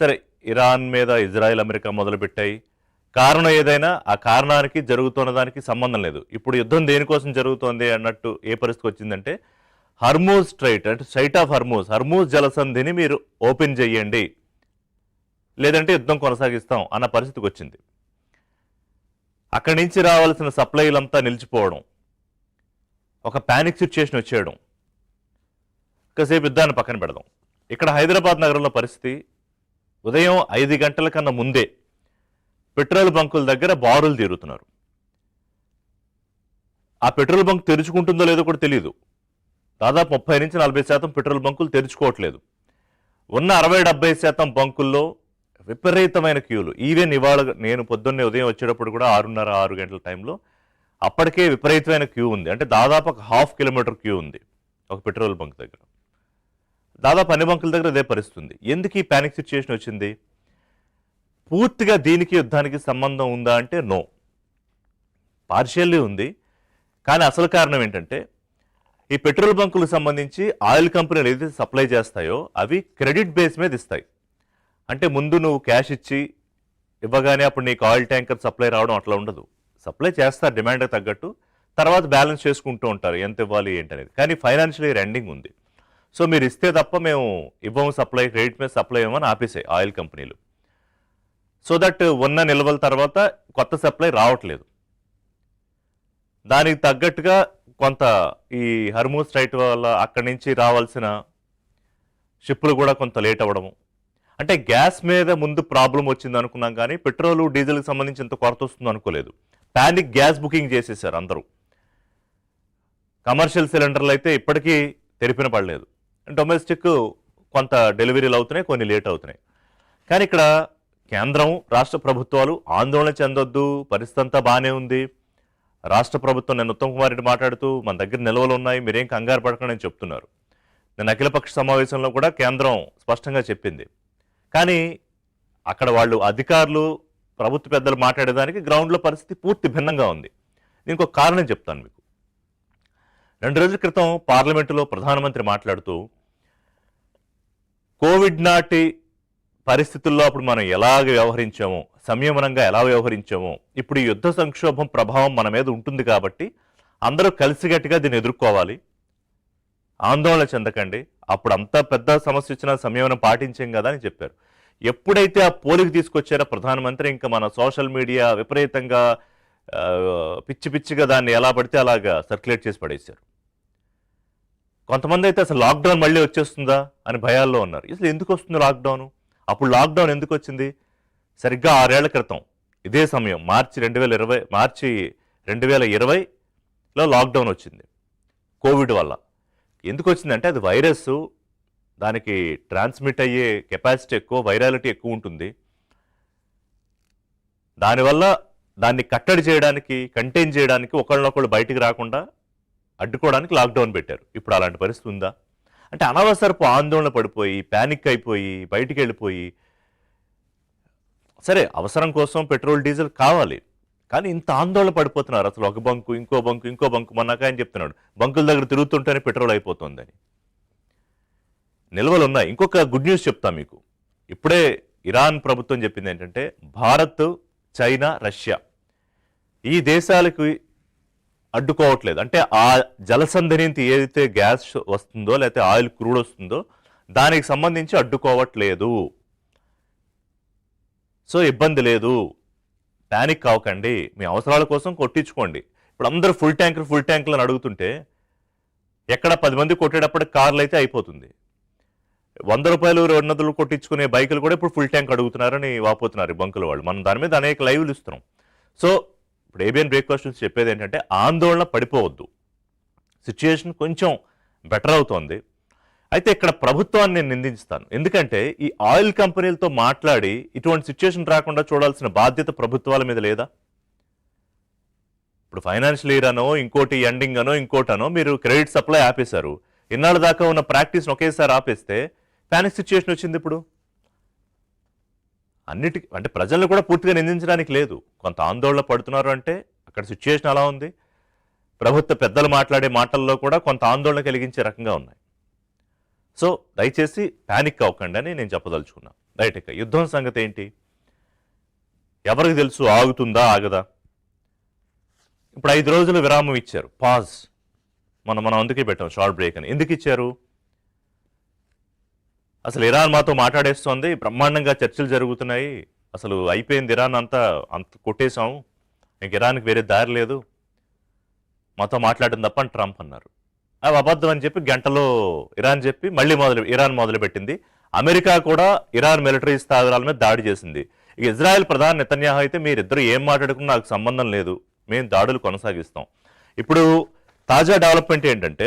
సరే, ఇరాన్ మీద Israel, America మొదలుపెట్టాయి. కారణం ఏదైనా ఆ కారణానికి జరుగుతున్న దానికి సంబంధం లేదు. ఇప్పుడు యుద్ధం దేనికోసం జరుగుతోంది అన్నట్టు ఏ పరిస్థితికి వచ్చిందంటే, హర్మూజ్ స్ట్రైట్ అంటే స్ట్రైట్ ఆఫ్ హర్మూజ్, హర్మూజ్ జలసంధిని మీరు ఓపెన్ చేయండి, లేదంటే యుద్ధం కొనసాగిస్తాం అన్న పరిస్థితికి వచ్చింది. అక్కడి నుంచి రావాల్సిన సప్లైలంతా నిలిచిపోవడం, ఒక ప్యానిక్ సిచ్యుయేషన్ వచ్చేయడం. కాసేపు యుద్ధాన్ని పక్కన పెడదాం. ఇక్కడ హైదరాబాద్ నగరంలో పరిస్థితి ఉదయం 5 గంటల కన్నా ముందే పెట్రోల్ బంకుల దగ్గర బారులు తీరుతున్నారు. ఆ పెట్రోల్ బంక్ తెరుచుకుంటుందో లేదో కూడా తెలియదు. దాదాపు 30 నుంచి 40% పెట్రోల్ బంకులు తెరుచుకోవట్లేదు. ఉన్న 60-70% బంకుల్లో విపరీతమైన క్యూలు. ఈవెన్ ఇవాళ నేను పొద్దున్నే ఉదయం వచ్చేటప్పుడు కూడా 6:30-6 గంటల టైంలో అప్పటికే విపరీతమైన క్యూ ఉంది. అంటే దాదాపు ఒక 1/2 కిలోమీటర్ క్యూ ఉంది ఒక పెట్రోల్ బంక్ దగ్గర. దాదాపు అన్ని బంకుల దగ్గర అదే పరిస్థితుంది. ఎందుకు ఈ ప్యానిక్ సిచ్యుయేషన్ వచ్చింది? పూర్తిగా దీనికి యుద్ధానికి సంబంధం ఉందా అంటే నో, పార్షియల్లీ ఉంది. కానీ అసలు కారణం ఏంటంటే, ఈ పెట్రోల్ బంకులకు సంబంధించి ఆయిల్ కంపెనీలు ఏదైతే సప్లై చేస్తాయో అవి క్రెడిట్ బేస్ మీద ఇస్తాయి. అంటే ముందు నువ్వు క్యాష్ ఇచ్చి ఇవ్వగానే అప్పుడు నీకు ఆయిల్ ట్యాంకర్ సప్లై రావడం అట్లా ఉండదు. సప్లై చేస్తారు డిమాండ్కి తగ్గట్టు, తర్వాత బ్యాలెన్స్ చేసుకుంటూ ఉంటారు ఎంత ఇవ్వాలి ఏంటనేది. కానీ ఫైనాన్షియల్ ఇయర్ ఎండింగ్ ఉంది. సో మీరు ఇస్తే తప్ప మేము ఇవ్వము సప్లై, క్రెడిట్ మీద సప్లై ఇవ్వమని ఆపేసాయి ఆయిల్ కంపెనీలు. సో దట్ ఉన్న నిల్వల తర్వాత కొత్త సప్లై రావట్లేదు. దానికి తగ్గట్టుగా కొంత ఈ హర్మూజ్ స్ట్రైట్ వల్ల అక్కడి నుంచి రావాల్సిన షిప్పులు కూడా కొంత లేట్ అవ్వడము. అంటే గ్యాస్ మీద ముందు ప్రాబ్లం వచ్చింది అనుకున్నాం, కానీ పెట్రోలు డీజిల్కి సంబంధించి ఇంత కొరత వస్తుంది అనుకోలేదు. ప్యానిక్ గ్యాస్ బుకింగ్ చేసేసారు అందరూ. కమర్షియల్ సిలిండర్లు అయితే ఇప్పటికీ తెరిపిన పడలేదు. డొమెస్టిక్ కొంత డెలివరీలు అవుతున్నాయి, కొన్ని లేట్ అవుతున్నాయి. కానీ ఇక్కడ కేంద్రం, రాష్ట్ర ప్రభుత్వాలు ఆందోళన చెందొద్దు, పరిస్థితి అంతా బాగానే ఉంది. రాష్ట్ర ప్రభుత్వం నేను ఉత్తమ్ కుమార్ రెడ్డి మాట్లాడుతూ మన దగ్గర నిల్వలు ఉన్నాయి, మీరేం కంగారు పడకండి అని చెప్తున్నారు. నేను అఖిలపక్ష సమావేశంలో కూడా కేంద్రం స్పష్టంగా చెప్పింది. కానీ అక్కడ వాళ్ళు అధికారులు, ప్రభుత్వ పెద్దలు మాట్లాడేదానికి గ్రౌండ్లో పరిస్థితి పూర్తి భిన్నంగా ఉంది. దీనికి ఒక కారణం చెప్తాను మీకు. 2 రోజుల క్రితం పార్లమెంటులో ప్రధానమంత్రి మాట్లాడుతూ, కోవిడ్ నాటి పరిస్థితుల్లో అప్పుడు మనం ఎలాగ వ్యవహరించామో, సంయమనంగా ఎలా వ్యవహరించామో, ఇప్పుడు ఈ యుద్ధ సంక్షోభం ప్రభావం మన మీద ఉంటుంది కాబట్టి అందరూ కలిసిగట్టిగా దీన్ని ఎదుర్కోవాలి, ఆందోళన చెందకండి, అప్పుడు అంత పెద్ద సమస్య వచ్చినా సంయమనం పాటించాం కదా అని చెప్పారు. ఎప్పుడైతే ఆ పోలిక తీసుకొచ్చారో ప్రధానమంత్రి, ఇంకా మన సోషల్ మీడియా విపరీతంగా పిచ్చి పిచ్చిగా దాన్ని ఎలా పడితే అలాగా సర్క్యులేట్ చేసి పడేశారు. కొంతమంది అయితే అసలు లాక్డౌన్ మళ్ళీ వచ్చేస్తుందా అని భయాల్లో ఉన్నారు. అసలు ఎందుకు వస్తుంది లాక్డౌన్? అప్పుడు లాక్డౌన్ ఎందుకు వచ్చింది? సరిగ్గా 6 ఏళ్ల క్రితం ఇదే సమయం మార్చి 2020లో లాక్డౌన్ వచ్చింది కోవిడ్ వల్ల. ఎందుకు వచ్చిందంటే అది వైరస్, దానికి ట్రాన్స్మిట్ అయ్యే కెపాసిటీ ఎక్కువ, వైరాలిటీ ఎక్కువ ఉంటుంది. దానివల్ల దాన్ని కట్టడి చేయడానికి, కంటైన్ చేయడానికి, ఒకళ్ళనొకళ్ళు బయటికి రాకుండా అడ్డుకోవడానికి లాక్డౌన్ పెట్టారు. ఇప్పుడు అలాంటి పరిస్థితి ఉందా? అంటే అనవసరపు ఆందోళన పడిపోయి, ప్యానిక్ అయిపోయి, బయటికి వెళ్ళిపోయి, సరే అవసరం కోసం పెట్రోల్ డీజిల్ కావాలి, కానీ ఇంత ఆందోళన పడిపోతున్నారు. అసలు ఒక బంకు, ఇంకో బంకు మొన్నక ఆయన చెప్తున్నాడు బంకుల దగ్గర తిరుగుతుంటేనే పెట్రోల్ అయిపోతుందని. నిల్వలు ఉన్నాయి. ఇంకొక గుడ్ న్యూస్ చెప్తా మీకు. ఇప్పుడే ఇరాన్ ప్రభుత్వం చెప్పింది ఏంటంటే, భారత్, చైనా, రష్యా ఈ దేశాలకు అడ్డుకోవట్లేదు. అంటే ఆ జలసంధి నుంచి ఏదైతే గ్యాస్ వస్తుందో, లేకపోతే ఆయిల్ క్రూడ్ వస్తుందో దానికి సంబంధించి అడ్డుకోవట్లేదు. సో ఇబ్బంది లేదు, ప్యానిక్ కావకండి, మీ అవసరాల కోసం కొట్టించుకోండి. ఇప్పుడు అందరూ ఫుల్ ట్యాంకులు అని అడుగుతుంటే, ఎక్కడ 10 మంది కొట్టేటప్పటికి కార్లు అయితే అయిపోతుంది. 100 రూపాయలు 200 కొట్టించుకునే బైకులు కూడా ఇప్పుడు ఫుల్ ట్యాంక్ అడుగుతున్నారని వాపోతున్నారు బంకుల వాళ్ళు. మనం దాని మీద అనేక లైవ్లు ఇస్తున్నాం. సో ఇప్పుడు ఏబిఎన్ బ్రేక్ఫాస్ట్ నుంచి చెప్పేది ఏంటంటే, ఆందోళన పడిపోవద్దు, సిచ్యుయేషన్ కొంచెం బెటర్ అవుతోంది. అయితే ఇక్కడ ప్రభుత్వాన్ని నేను నిందిస్తాను. ఎందుకంటే ఈ ఆయిల్ కంపెనీలతో మాట్లాడి ఇటువంటి సిచ్యుయేషన్ రాకుండా చూడాల్సిన బాధ్యత ప్రభుత్వాల మీద లేదా? ఇప్పుడు ఫైనాన్షియల్ ఇయర్ అనో, ఇంకోటి ఎండింగ్ అనో, ఇంకోటనో మీరు క్రెడిట్ సప్లై ఆపేశారు. ఇన్నాళ్ళ దాకా ఉన్న ప్రాక్టీస్ని ఒకేసారి ఆపేస్తే ప్యానిక్ సిచ్యుయేషన్ వచ్చింది. ఇప్పుడు అన్నిటికీ అంటే ప్రజలను కూడా పూర్తిగా నిందించడానికి లేదు. కొంత ఆందోళన పడుతున్నారు అంటే అక్కడ సిచ్యుయేషన్ అలా ఉంది. ప్రభుత్వ పెద్దలు మాట్లాడే మాటల్లో కూడా కొంత ఆందోళన కలిగించే రకంగా ఉన్నాయి. సో దయచేసి ప్యానిక్ అవ్వకండి అని నేను చెప్పదలుచుకున్నా. రైట్, ఇక యుద్ధం సంగతి ఏంటి? ఎవరికి తెలుసు ఆగుతుందా ఆగదా? ఇప్పుడు 5 రోజులు విరామం ఇచ్చారు, పాజ్. మనం అందుకే పెట్టాం షార్ట్ బ్రేక్ అని. ఎందుకు ఇచ్చారు? అసలు ఇరాన్ మాతో మాట్లాడేస్తోంది, బ్రహ్మాండంగా చర్చలు జరుగుతున్నాయి, అసలు అయిపోయింది, ఇరాన్ అంతా కొట్టేశాం, ఇంక ఇరాన్కి వేరే దారి లేదు, మాతో మాట్లాడడం తప్ప అని ట్రంప్ అన్నారు. అవి అబద్ధం అని చెప్పి గంటలో ఇరాన్ మొదలుపెట్టింది. అమెరికా కూడా ఇరాన్ మిలిటరీ స్థావరాల మీద దాడి చేసింది. ఇక ఇజ్రాయెల్ ప్రధాని నెతన్యాహు అయితే మీరిద్దరు ఏం మాట్లాడుకున్నా నాకు సంబంధం లేదు, మేము దాడులు కొనసాగిస్తాం. ఇప్పుడు తాజా డెవలప్మెంట్ ఏంటంటే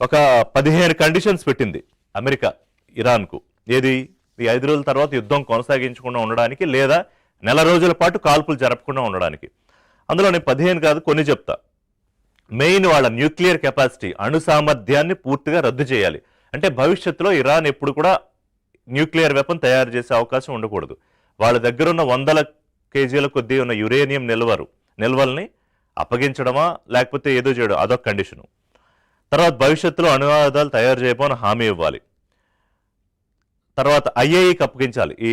ఒక 15 కండిషన్స్ పెట్టింది అమెరికా ఇరాన్కు. ఏది? ఈ 5 రోజుల తర్వాత యుద్ధం కొనసాగించకుండా ఉండడానికి, లేదా నెల రోజుల పాటు కాల్పులు జరపకుండా ఉండడానికి. అందులో నేను 15 కాదు, కొన్ని చెప్తా. మెయిన్ వాళ్ళ న్యూక్లియర్ కెపాసిటీ, అణు సామర్థ్యాన్ని పూర్తిగా రద్దు చేయాలి. అంటే భవిష్యత్తులో ఇరాన్ ఎప్పుడు కూడా న్యూక్లియర్ వెపన్ తయారు చేసే అవకాశం ఉండకూడదు. వాళ్ళ దగ్గర ఉన్న 100 కేజీల కొద్దీ ఉన్న యురేనియం నిల్వల్ని అప్పగించడమా లేకపోతే ఏదో చేయడం, అదొక కండిషను. తర్వాత భవిష్యత్తులో అణు ఆయుధాలు తయారు చేయబోని హామీ ఇవ్వాలి. తర్వాత ఐఏఈకి అప్పగించాలి, ఈ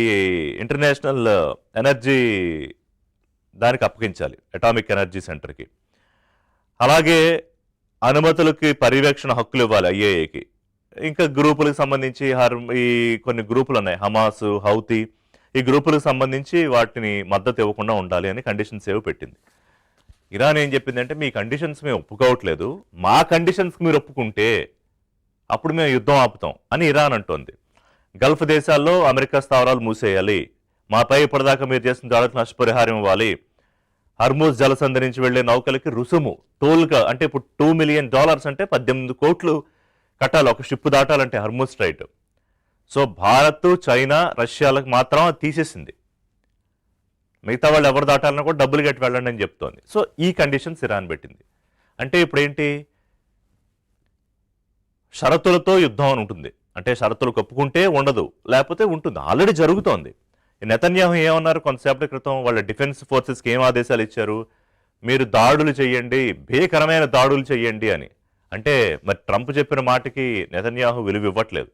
ఇంటర్నేషనల్ ఎనర్జీ దానికి అప్పగించాలి, అటామిక్ ఎనర్జీ సెంటర్కి. అలాగే అనుమతులకి పర్యవేక్షణ హక్కులు ఇవ్వాలి ఐఏఏకి. ఇంకా గ్రూపులకు సంబంధించి ఈ కొన్ని గ్రూపులు ఉన్నాయి, హమాస్, హౌతీ, ఈ గ్రూపులకు సంబంధించి వాటిని మద్దతు ఇవ్వకుండా ఉండాలి అని కండిషన్స్ ఏవో పెట్టింది. ఇరాన్ ఏం చెప్పిందంటే మీ కండిషన్స్ మేము ఒప్పుకోవట్లేదు, మా కండిషన్స్ మీరు ఒప్పుకుంటే అప్పుడు మేము యుద్ధం ఆపుతాం అని ఇరాన్ అంటోంది. గల్ఫ్ దేశాల్లో అమెరికా స్థావరాలు మూసేయాలి, మాపై ఇప్పటిదాకా మీరు చేసిన దాడులకు నష్టపరిహారం ఇవ్వాలి, హర్మూజ్ జలసంధి నుంచి వెళ్లే నౌకలకి రుసుము, టోల్గా, అంటే ఇప్పుడు $2 మిలియన్ అంటే 18 కోట్లు కట్టాలి ఒక షిప్ దాటాలంటే Hormuz strait. So Bharat, China, రష్యాలకు మాత్రం తీసేసింది, మిగతా వాళ్ళు ఎవరు దాటాలన్నా కూడా డబ్బులు కట్టి వెళ్ళండి అని చెప్తోంది. సో ఈ కండిషన్స్ ఇరాన్ పెట్టింది. అంటే ఇప్పుడు ఏంటి? షరతులతో యుద్ధం అని ఉంటుంది. అంటే షరతులు కప్పుకుంటే ఉండదు, లేకపోతే ఉంటుంది. ఆల్రెడీ జరుగుతోంది. నెతన్యాహు ఏమన్నారు కొంతసేపటి క్రితం? వాళ్ళ డిఫెన్స్ ఫోర్సెస్కి ఏం ఆదేశాలు ఇచ్చారు? మీరు దాడులు చెయ్యండి, భీకరమైన దాడులు చెయ్యండి అని. అంటే మరి ట్రంప్ చెప్పిన మాటకి నెతన్యాహు విలువ ఇవ్వట్లేదు.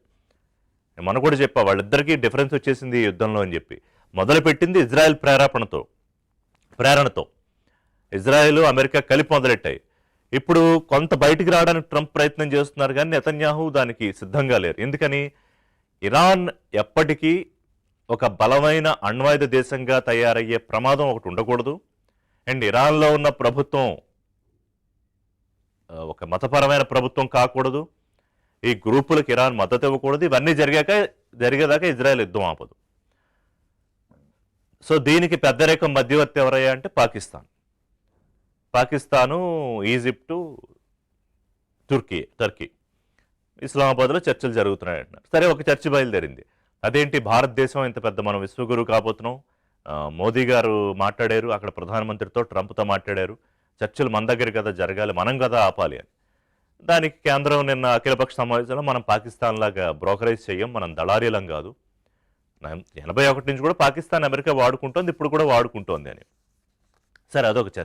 మనం కూడా చెప్పా, వాళ్ళిద్దరికీ డిఫరెన్స్ వచ్చేసింది ఈ యుద్ధంలో అని చెప్పి. మొదలుపెట్టింది ఇజ్రాయెల్ ప్రేరణతో ఇజ్రాయెల్, అమెరికా కలిపి మొదలెట్టాయి. ఇప్పుడు కొంత బయటికి రావడానికి ట్రంప్ ప్రయత్నం చేస్తున్నారు, కానీ నెతన్యాహు దానికి సిద్ధంగా లేరు. ఎందుకని? ఇరాన్ ఎప్పటికీ ఒక బలమైన అణ్వాయుధ దేశంగా తయారయ్యే ప్రమాదం ఒకటి ఉండకూడదు. అండ్ ఇరాన్లో ఉన్న ప్రభుత్వం ఒక మతపరమైన ప్రభుత్వం కాకూడదు. ఈ గ్రూపులకు ఇరాన్ మద్దతు ఇవ్వకూడదు. ఇవన్నీ జరిగేదాకా ఇజ్రాయెల్ యుద్ధం ఆపదు. సో దీనికి పెద్దరేఖం మధ్యవర్తి ఎవరయ్యా అంటే పాకిస్తాను, ఈజిప్టు, టర్కీ, ఇస్లామాబాద్లో చర్చలు జరుగుతున్నాయి అంటున్నారు. సరే, ఒక చర్చ బయలుదేరింది. అదేంటి? భారతదేశం ఇంత పెద్ద మనం విశ్వగురు కాబోతున్నాం, మోదీ గారు మాట్లాడారు, అక్కడ ప్రధానమంత్రితో ట్రంప్తో మాట్లాడారు, చర్చలు మన దగ్గర కదా జరగాలి, మనం కదా ఆపాలి అని. దానికి కేంద్రం నిన్న అఖిలపక్ష సమావేశంలో మనం పాకిస్తాన్ లాగా బ్రోకరేజ్ చేయం, మనం దళారీలం కాదు, 81 నుంచి కూడా పాకిస్తాన్ అమెరికా వాడుకుంటోంది, ఇప్పుడు కూడా వాడుకుంటోంది అని. సరే, అదొక చర్చ.